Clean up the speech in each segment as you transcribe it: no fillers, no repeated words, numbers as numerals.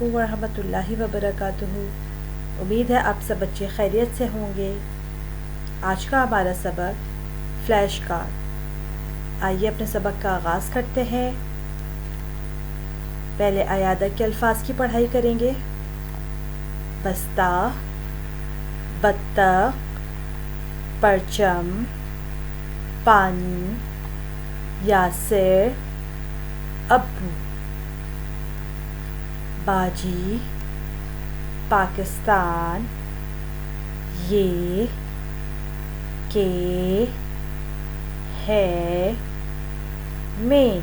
علیکم ورحمۃ اللہ وبرکاتہ۔ امید ہے آپ سب بچے خیریت سے ہوں گے۔ آج کا ہمارا سبق فلیش کارڈ۔ آئیے اپنے سبق کا آغاز کرتے ہیں۔ پہلے عیادہ کے الفاظ کی پڑھائی کریں گے۔ بستہ، بطخ، پرچم، پانی، یاسر، ابو، باجی، پاکستان، یہ، کہ، ہے، میں،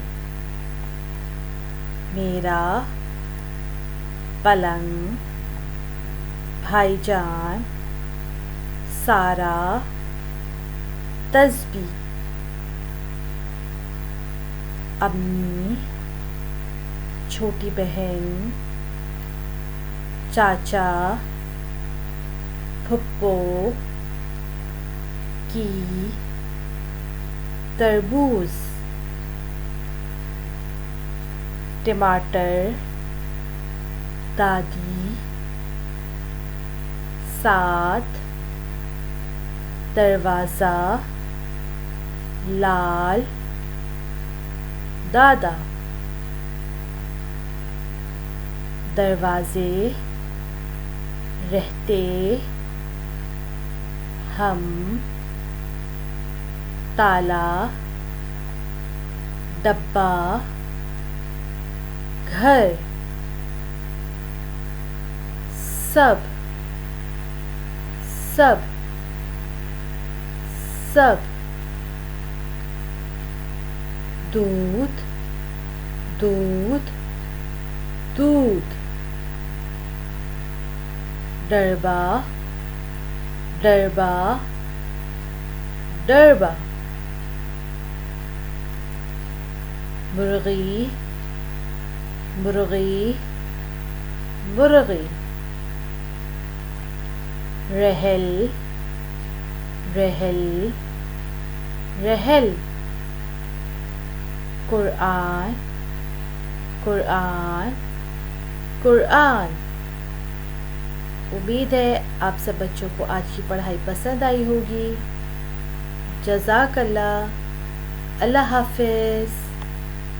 میرا، پلنگ، بھائی جان، سارا، تسبیح، امی، چھوٹی بہن، چاچا، پھپھو، کی، تربوز، ٹماٹر، دادی، ساتھ، دروازہ، لال، دادا، دروازے، رہتے، ہم، تالا، ڈبہ، گھر، سب، سب، سب، دودھ، دودھ، دودھ، ڈربہ، ڈربہ، ڈربہ، مرغی، مرغی، مرغی، رحل، رحل، رحل، قرآن، قرآن، قرآن۔ امید ہے آپ سب بچوں کو آج کی پڑھائی پسند آئی ہوگی۔ جزاک اللہ۔ اللہ حافظ۔